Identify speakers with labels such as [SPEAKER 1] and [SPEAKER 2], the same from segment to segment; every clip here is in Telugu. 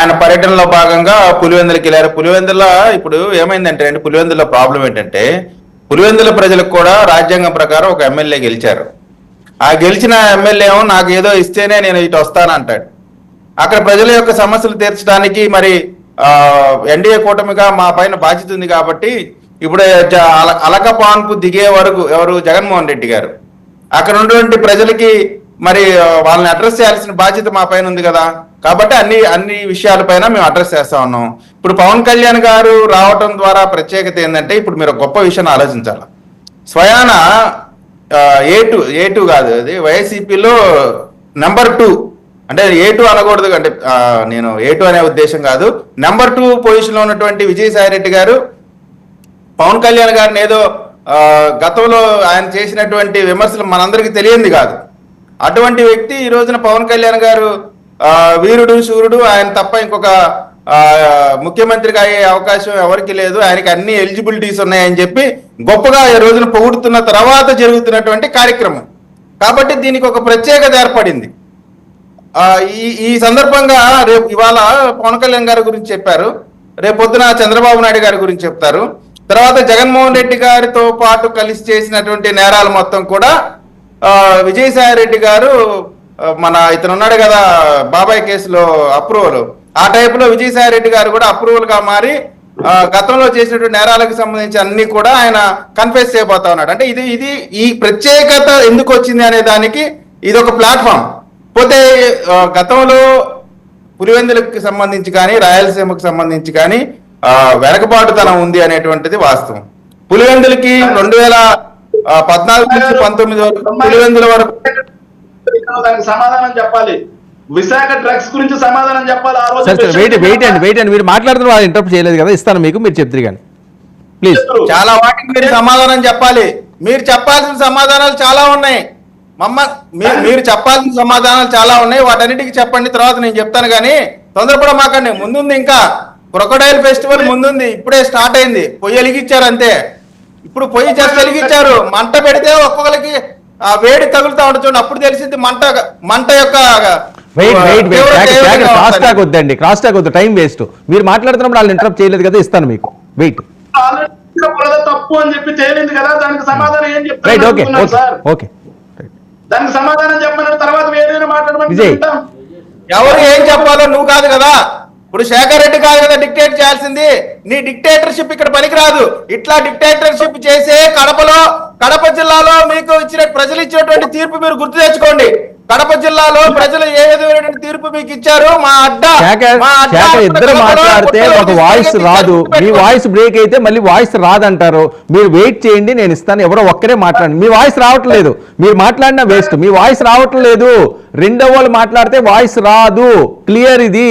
[SPEAKER 1] ఆయన పర్యటనలో భాగంగా పులివెందులకి వెళ్ళారు. పులివెందుల ఇప్పుడు ఏమైందంటే అండి, పులివెందుల ప్రాబ్లం ఏంటంటే పులివెందుల ప్రజలకు కూడా రాజ్యాంగం ప్రకారం ఒక ఎమ్మెల్యే గెలిచారు. ఆ గెలిచిన ఎమ్మెల్యే ఏమో నాకు ఏదో ఇస్తేనే నేను ఇటు వస్తానంటాడు. అక్కడ ప్రజల యొక్క సమస్యలు తీర్చడానికి మరి ఎన్డీఏ కూటమిగా మా పైన బాధ్యత ఉంది కాబట్టి ఇప్పుడు అలకపాన్పు దిగే వరకు ఎవరు జగన్మోహన్ రెడ్డి గారు అక్కడ ఉన్నటువంటి ప్రజలకి మరి వాళ్ళని అడ్రస్ చేయాల్సిన బాధ్యత మా పైన ఉంది కదా. కాబట్టి అన్ని విషయాలపైన మేము అడ్రస్ చేస్తా ఉన్నాం. ఇప్పుడు పవన్ కళ్యాణ్ గారు రావటం ద్వారా ప్రత్యేకత ఏంటంటే ఇప్పుడు మీరు గొప్ప విషయాన్ని ఆలోచించాలి. స్వయాన ఏ2 కాదు, అది వైసీపీలో నెంబర్ 2 అంటే A2 అనకూడదు, అంటే నేను A2 అనే ఉద్దేశం కాదు, నెంబర్ 2 పొజిషన్లో ఉన్నటువంటి విజయసాయి రెడ్డి గారు పవన్ కళ్యాణ్ గారిని ఏదో గతంలో ఆయన చేసినటువంటి విమర్శలు మనందరికీ తెలియంది కాదు. అటువంటి వ్యక్తి ఈ రోజున పవన్ కళ్యాణ్ గారు వీరుడు శూరుడు, ఆయన తప్ప ఇంకొక ముఖ్యమంత్రిగా అయ్యే అవకాశం ఎవరికి లేదు, ఆయనకి అన్ని ఎలిజిబిలిటీస్ ఉన్నాయని చెప్పి గొప్పగా ఈ రోజున పొగుడుతున్న తర్వాత జరుగుతున్నటువంటి కార్యక్రమం. కాబట్టి దీనికి ఒక ప్రత్యేకత ఏర్పడింది. ఈ సందర్భంగా ఇవాళ పవన్ కళ్యాణ్ గారి గురించి చెప్పారు, రేపొద్దున చంద్రబాబు నాయుడు గారి గురించి చెప్తారు, తర్వాత జగన్మోహన్ రెడ్డి గారితో పాటు కలిసి చేసినటువంటి నేరాలు మొత్తం కూడా విజయసాయి రెడ్డి గారు మన ఇతను ఉన్నాడు కదా బాబాయ్ కేసులో అప్రూవల్, ఆ టైపులో విజయసాయి రెడ్డి గారు కూడా అప్రూవల్ గా మారి గతంలో చేసినటువంటి నేరాలకు సంబంధించి అన్ని కూడా ఆయన కన్ఫెస్ చేయబోతా ఉన్నాడు. అంటే ఇది ఈ ప్రత్యేకత ఎందుకు వచ్చింది అనే దానికి ఇది ఒక ప్లాట్ఫామ్. పోతే గతంలో పులివెందులకు సంబంధించి కానీ రాయలసీమకు సంబంధించి కానీ వెనకబాటుతనం ఉంది అనేటువంటిది వాస్తవం. పులివెందులకి 2014 నుంచి 19 వరకు పులివెందుల వరకు
[SPEAKER 2] సమాధానం చెప్పాలి. విశాఖ డ్రగ్స్ గురించి సమాధానం చెప్పాలి. ఆ రోజు
[SPEAKER 3] వెయిట్ అండి మీరు మాట్లాడుతున్న వాళ్ళు ఇంటరప్ట్ చేయలేదు కదా, ఇస్తాను మీకు, మీరు చెప్తారు కానీ ప్లీజ్.
[SPEAKER 1] చాలా వాటికి మీరు సమాధానం చెప్పాలి. మీరు చెప్పాల్సిన సమాధానాలు చాలా ఉన్నాయి. మీరు చెప్పాల్సిన సమాధానాలు చాలా ఉన్నాయి, వాటన్నిటికీ చెప్పండి, తర్వాత నేను చెప్తాను. కానీ తొందరపడ మాకండి, ముందుంది ఇంకా క్రొకడైల్ ఫెస్టివల్ ముందుంది, ఇప్పుడే స్టార్ట్ అయింది. పొయ్యి వెలిగించారు అంతే, ఇప్పుడు పొయ్యి జస్ట్ వెలిగించారు. మంట పెడితే ఒక్కొక్కరికి ఆ వేడి తగులుతా ఉంటుంది చూడండి, అప్పుడు తెలిసింది మంట యొక్క
[SPEAKER 3] క్రాస్ టాక్ వద్దండి, క్రాస్ టాక్ వద్దు, టైం వేస్ట్. మీరు మాట్లాడుతున్నప్పుడు వాళ్ళు ఇంటరప్ట్ చేయలేదు కదా, ఇస్తాను మీకు. వెయిట్
[SPEAKER 2] తప్పు అని చెప్పి తేలింది కదా, దానికి సమాధానం ఏం చెప్తారు సార్?
[SPEAKER 3] ఓకే,
[SPEAKER 2] దానికి సమాధానం చెప్పిన తర్వాత ఏదైనా మాట్లాడమని
[SPEAKER 1] ఎవరు ఏం చెప్పాలో నువ్వు కాదు కదా. ఇప్పుడు శేఖర్ రెడ్డి కాదు కదా డిక్టేట్ చేయాల్సింది. నీ డిక్టేటర్షిప్ ఇక్కడ పనికిరాదు. ఇట్లా డిక్టేటర్షిప్ చేసే కడప జిల్లాలో మీకు ఇచ్చిన ప్రజలు ఇచ్చినటువంటి తీర్పు మీరు గుర్తు తెచ్చుకోండి. కడప జిల్లాలో ప్రజలు ఏ విధమైనటువంటి తీర్పు మీకు ఇచ్చారు? మా అడ్డా
[SPEAKER 3] ఇద్దరు మాట్లాడితే ఒక వాయిస్ రాదు, మీ వాయిస్ బ్రేక్ అయితే మళ్ళీ వాయిస్ రాదంటారు. మీరు వెయిట్ చేయండి, నేను ఇస్తాను. ఎవరో ఒక్కరే మాట్లాడండి. మీ వాయిస్ రావట్లేదు, మీరు మాట్లాడినా వేస్ట్. మీ వాయిస్ రావట్లేదు, రెండో వాళ్ళు మాట్లాడితే వాయిస్ రాదు. క్లియర్ ఇది,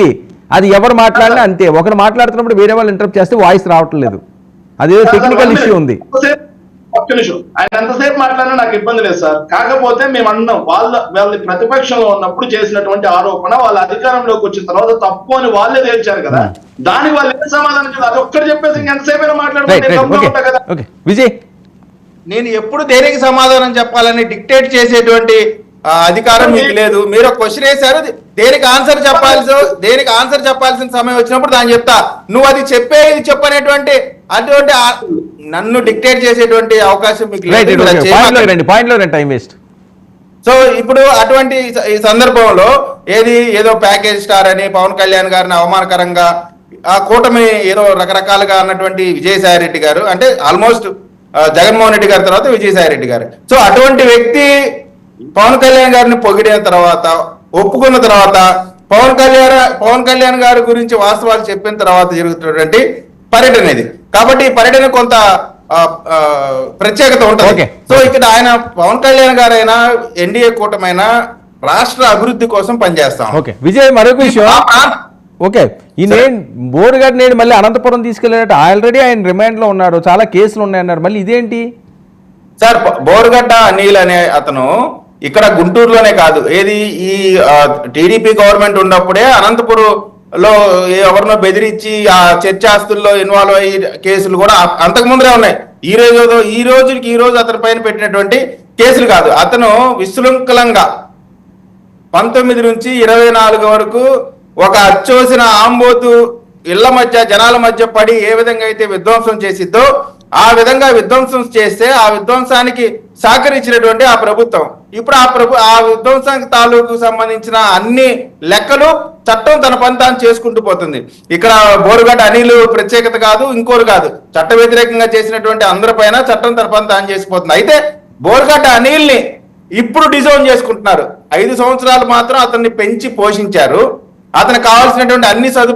[SPEAKER 3] అది ఎవరు మాట్లాడినా అంతే. ఒకరు మాట్లాడుతున్నప్పుడు వేరే వాళ్ళు ఇంటరప్ట్ చేస్తే వాయిస్ రావట్లేదు, అదేదో టెక్నికల్ ఇష్యూ ఉంది.
[SPEAKER 2] ఒక్క నిమిషం, ఆయన ఎంతసేపు మాట్లాడినా నాకు ఇబ్బంది లేదు సార్. కాకపోతే మేము అన్నాం, వాళ్ళ ప్రతిపక్షంలో ఉన్నప్పుడు చేసినటువంటి ఆరోపణ వాళ్ళ అధికారంలోకి వచ్చిన తర్వాత తప్పు అని వాళ్ళే తేల్చారు కదా, దానికి వాళ్ళు ఏం సమాధానం చెప్పారు? అది ఒక్కటి చెప్పేసి ఎంతసేపు మాట్లాడుకుంటే
[SPEAKER 3] విజయ్,
[SPEAKER 1] నేను ఎప్పుడు దేనికి సమాధానం చెప్పాలని డిక్టేట్ చేసేటువంటి అధికారం మీకు లేదు. మీరు ఒక క్వశ్చన్ వేశారు, దేనికి ఆన్సర్ చెప్పాల్సిన సమయం వచ్చినప్పుడు దాన్ని చెప్తా. నువ్వు అది చెప్పేది చెప్పనేటువంటి అటువంటి నన్ను డిక్టేట్ చేసేటువంటి అవకాశం మీకు లేదు. సో ఇప్పుడు అటువంటి ఈ సందర్భంలో ఏదో ప్యాకేజ్ స్టార్ అని పవన్ కళ్యాణ్ గారిని అవమానకరంగా ఆ కూటమి ఏదో రకరకాలుగా అన్నటువంటి విజయసాయి రెడ్డి గారు, అంటే ఆల్మోస్ట్ జగన్మోహన్ రెడ్డి గారి తర్వాత విజయసాయి రెడ్డి గారు. సో అటువంటి వ్యక్తి పవన్ కళ్యాణ్ గారిని పొగిడిన తర్వాత, ఒప్పుకున్న తర్వాత, పవన్ కళ్యాణ్ గారి గురించి వాస్తవాలు చెప్పిన తర్వాత జరుగుతున్నటువంటి పర్యటన ఇది. కాబట్టి ఈ పర్యటన కొంత ప్రత్యేకత ఉంటుంది. సో ఇక్కడ ఆయన పవన్ కళ్యాణ్ గారైనా ఎన్డీఏ కూటమైనా రాష్ట్ర అభివృద్ధి కోసం పనిచేస్తాం.
[SPEAKER 3] ఓకే విజయ్, మరొక విషయం. ఓకే, ఈ బోరుగడ్డ నేను మళ్ళీ అనంతపురం తీసుకెళ్ళాడు. ఆల్రెడీ ఆయన రిమాండ్ లో ఉన్నాడు, చాలా కేసులు ఉన్నాయన్నారు, మళ్ళీ ఇదేంటి
[SPEAKER 1] సార్? బోరుగడ్డ అనిల్ అనే అతను ఇక్కడ గుంటూరులోనే కాదు, ఈ టీడీపీ గవర్నమెంట్ ఉన్నప్పుడే అనంతపురంలో ఎవరినో బెదిరించి ఆ చర్చ ఆస్తుల్లో ఇన్వాల్వ్ అయ్యి కేసులు కూడా అంతకు ముందరే ఉన్నాయి. ఈ రోజు అతని పైన పెట్టినటువంటి కేసులు కాదు. అతను విశృంఖలంగా 19 నుంచి 24 వరకు ఒక అచ్చోసిన ఆంబోతు ఇళ్ల మధ్య జనాల మధ్య పడి ఏ విధంగా అయితే విధ్వంసం చేసిద్దో ఆ విధంగా విధ్వంసం చేస్తే ఆ విధ్వంసానికి సహకరించినటువంటి ఆ ప్రభుత్వం ఇప్పుడు ఆ విధ్వంసానికి తాలూకు సంబంధించిన అన్ని లెక్కలు చట్టం తన పని తాను చేసుకుంటూ పోతుంది. ఇక్కడ బోరుగడ్డ అనిల్ ప్రత్యేకత కాదు, ఇంకోరు కాదు, చట్ట వ్యతిరేకంగా చేసినటువంటి అందరిపైన చట్టం తన పని తాను చేసిపోతుంది. అయితే బోరుగడ్డ అనిల్ని ఇప్పుడు డిజోన్ చేసుకుంటున్నారు. 5 సంవత్సరాలు మాత్రం అతన్ని పెంచి పోషించారు, అతనికి కావాల్సినటువంటి అన్ని సదుపాయాలు